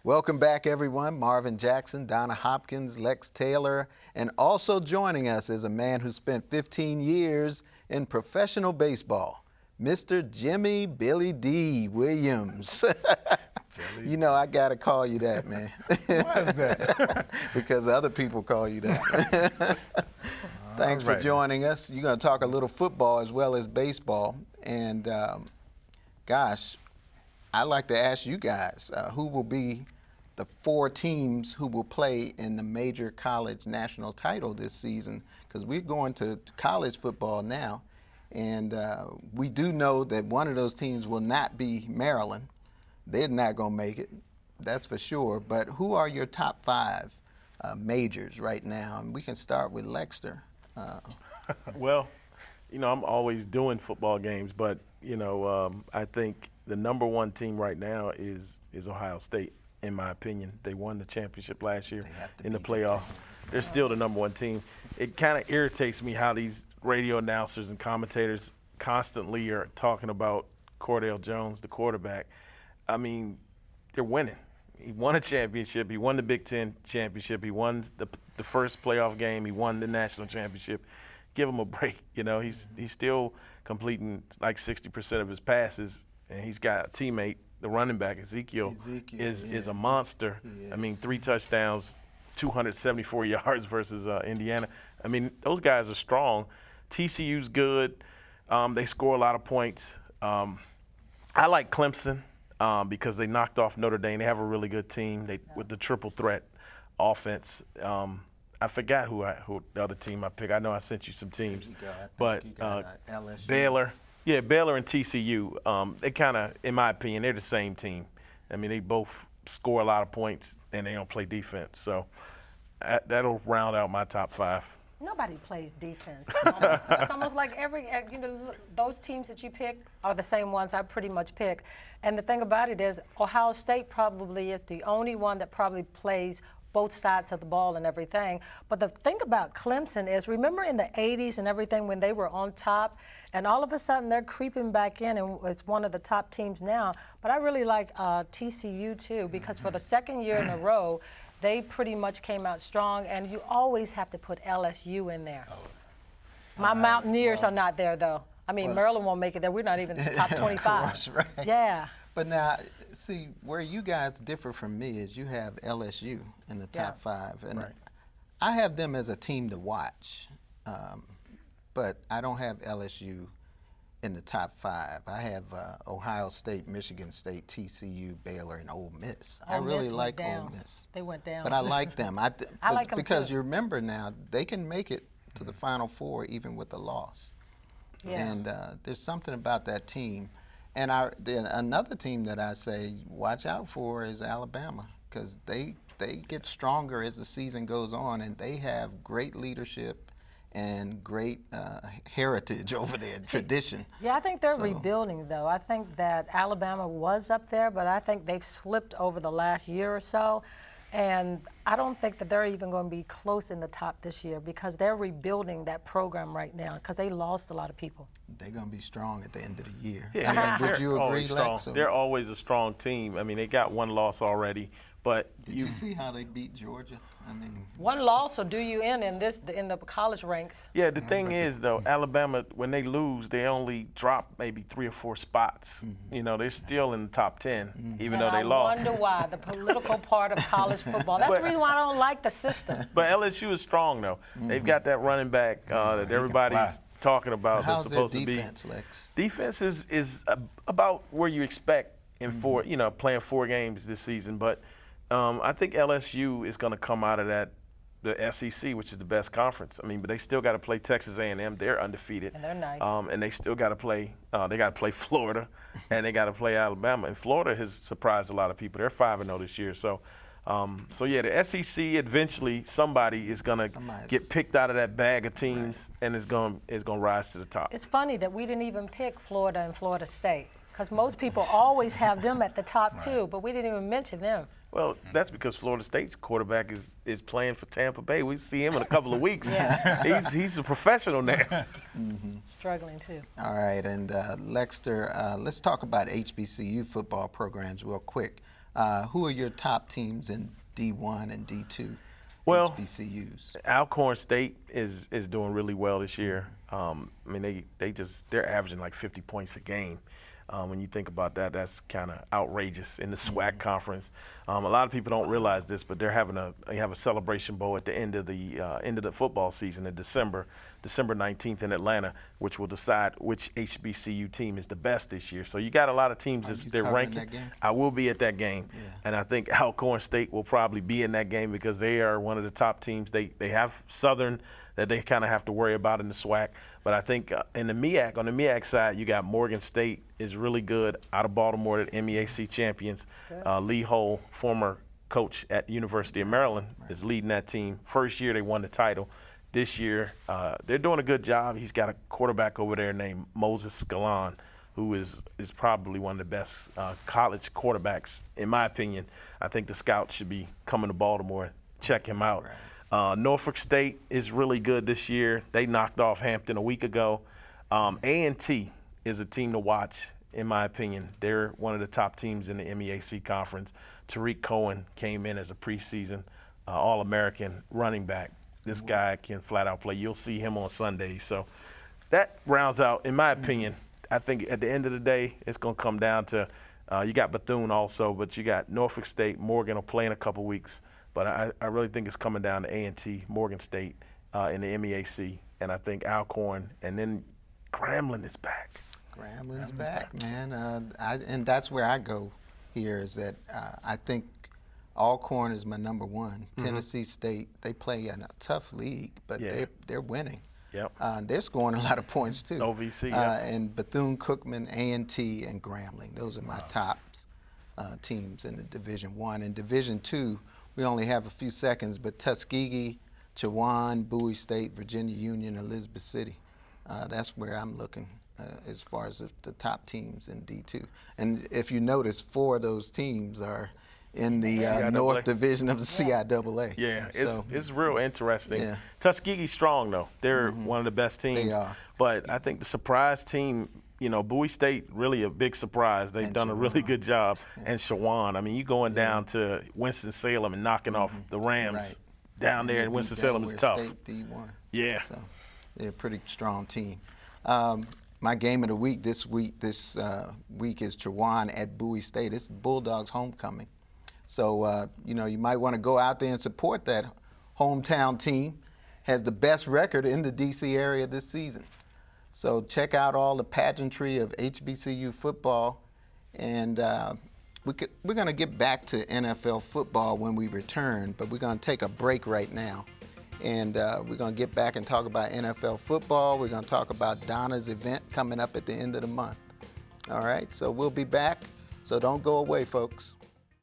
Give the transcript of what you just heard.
Welcome back, everyone. Marvin Jackson, Donna Hopkins, Lex Taylor, and also joining us is a man who spent 15 years in professional baseball, Mr. Jimmy Billy D. Williams. You know, I got to call you that, man. Why is that? Because other people call you that. Thanks for joining us. You're going to talk a little football as well as baseball. And gosh, I'd like to ask you guys, who will be the 4 teams who will play in the major college national title this season? Because we're going to college football now. And we do know that one of those teams will not be Maryland. They're not going to make it, that's for sure. But who are your top 5 majors right now? And we can start with Lexter. Well, you know, I'm always doing football games, but, you know, I think the #1 team right now is Ohio State, in my opinion. They won the championship last year in the playoffs. They're still the #1 team. It kind of irritates me how these radio announcers and commentators constantly are talking about Cordell Jones, the quarterback. I mean, they're winning. He won a championship. He won the Big Ten championship. He won the first playoff game. He won the national championship. Give him a break. You know, he's still completing like 60% of his passes, and he's got a teammate, the running back Ezekiel is a monster. I mean, 3 touchdowns, 274 yards versus Indiana. I mean, those guys are strong. TCU's good. They score a lot of points. I like Clemson. Because they knocked off Notre Dame. They have a really good team with the triple threat offense. I forgot who the other team I picked. I know I sent you some teams. LSU. Baylor. Yeah, Baylor and TCU. They kind of, in my opinion, they're the same team. I mean, they both score a lot of points and they don't play defense. So that'll round out my top 5. Nobody plays defense. It's almost like those teams that you pick are the same ones I pretty much pick. And the thing about it is Ohio State probably is the only one that probably plays both sides of the ball and everything. But the thing about Clemson is, remember in the 80s and everything when they were on top, and all of a sudden they're creeping back in and it's one of the top teams now. But I really like TCU too, because for the second year in a row, they pretty much came out strong, and you always have to put LSU in there. My Mountaineers are not there, though. I mean, Maryland won't make it there. We're not even the top 25. Of course, right. Yeah. But now, see, where you guys differ from me is you have LSU in the top 5. And I have them as a team to watch, but I don't have LSU in the top 5. I have Ohio State, Michigan State, TCU, Baylor, and Ole Miss. I really like Ole Miss. They went down. But I like them. I like them because too. You remember now, they can make it to the Final Four even with a loss. Yeah. And there's something about that team. And another team that I say watch out for is Alabama, because they get stronger as the season goes on, and they have great leadership and great heritage over there, tradition. Yeah, I think they're rebuilding, though. I think that Alabama was up there, but I think they've slipped over the last year or so. And I don't think that they're even going to be close in the top this year, because they're rebuilding that program right now, because they lost a lot of people. They're going to be strong at the end of the year. Yeah, I mean, would you agree, Lex? They're always a strong team. I mean, they got 1 loss already. But Did you see how they beat Georgia? I mean, 1 loss will do you in the college ranks. Yeah, the thing is, though, Alabama, when they lose, they only drop maybe 3 or 4 spots. You know, they're still in the top 10, even though they lost. I wonder why, the political part of college football. That's the reason why I don't like the system. But LSU is strong, though. They've got that running back that everybody's talking about. How's that's supposed their to be. Defense, Lex? Defense is about where you expect in playing 4 games this season. But I think LSU is going to come out of the SEC, which is the best conference. I mean, but they still got to play Texas A&M. They're undefeated. And they're nice. And they still got to play. They got to play Florida, and they got to play Alabama. And Florida has surprised a lot of people. They're 5-0 this year. So yeah, the SEC eventually somebody is going to get picked out of that bag of teams, and is going to rise to the top. It's funny that we didn't even pick Florida and Florida State, because most people always have them at the top too, but we didn't even mention them. Well, that's because Florida State's quarterback is playing for Tampa Bay. We see him in a couple of weeks. He's a professional now. Struggling too. All right, and Lexter, let's talk about HBCU football programs real quick. Who are your top teams in D1 and D2 Well, HBCUs? Alcorn State is doing really well this year. I mean, they're averaging like 50 points a game. When you think about that, that's kind of outrageous in the SWAC conference. A lot of people don't realize this, but they have a celebration bowl at the end of the football season in December 19th in Atlanta, which will decide which HBCU team is the best this year. So you got a lot of teams they're ranking. That game? I will be at that game, and I think Alcorn State will probably be in that game because they are one of the top teams. They have Southern that they kind of have to worry about in the SWAC. But I think in the MEAC, on the MEAC side, you got Morgan State is really good out of Baltimore, the MEAC champions. Lee Hull, former coach at the University of Maryland, is leading that team. First year they won the title. This year they're doing a good job. He's got a quarterback over there named Moses Scalon, who is probably one of the best college quarterbacks, in my opinion. I think the scouts should be coming to Baltimore, check him out. Right. Norfolk State is really good this year. They knocked off Hampton a week ago. A&T is a team to watch, in my opinion. They're one of the top teams in the MEAC conference. Tariq Cohen came in as a preseason All-American running back. This guy can flat out play. You'll see him on Sundays. So that rounds out, in my opinion. I think at the end of the day, it's going to come down to you got Bethune also, but you got Norfolk State. Morgan will play in a couple weeks. But I really think it's coming down to A&T, Morgan State in the MEAC, and I think Alcorn, and then Grambling is back. Grambling's back, man. And that's where I go here is that I think Alcorn is my number one. Tennessee State, they play in a tough league, but they're winning. Yep. They're scoring a lot of points, too. OVC, And Bethune-Cookman, A&T, and Grambling. Those are my top teams in the Division I. In Division II, we only have a few seconds, but Tuskegee, Chowan, Bowie State, Virginia Union, Elizabeth City. That's where I'm looking as far as the top teams in D2. And if you notice, 4 of those teams are in the North Division of the CIAA. Yeah, So, it's real interesting. Yeah. Tuskegee's strong, though. They're one of the best teams. They are. But I think the surprise team, Bowie State, really a big surprise. They've done a really good job. And Chowan, I mean, you going down to Winston-Salem and knocking off the Rams down there in Winston-Salem is tough. State D1. Yeah. So they're a pretty strong team. My game of the week this week is Chowan at Bowie State. It's Bulldogs homecoming. So, you might want to go out there and support that hometown team. Has the best record in the D.C. area this season. So check out all the pageantry of HBCU football. And we're going to get back to NFL football when we return, but we're going to take a break right now. And we're going to get back and talk about NFL football. We're going to talk about Donna's event coming up at the end of the month. All right, so we'll be back. So don't go away, folks.